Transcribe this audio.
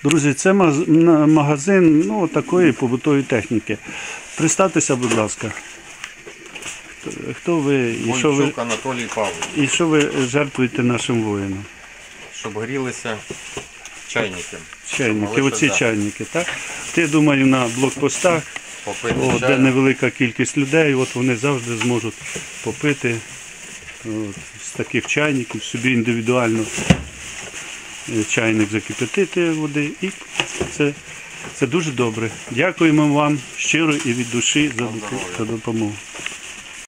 Друзі, це магазин такої побутової техніки. Представтеся, будь ласка. Хто ви Бойчук Анатолій Павлович. і що ви жертвуєте нашим воїнам? Щоб грілися чайники. Чайники, оці чайники, так? Ти, думаю, на блокпостах, де невелика кількість людей, от вони завжди зможуть попити з таких чайників, собі індивідуально чайник закипятити води. І це дуже добре. Дякуємо вам щиро і від душі за допомогу.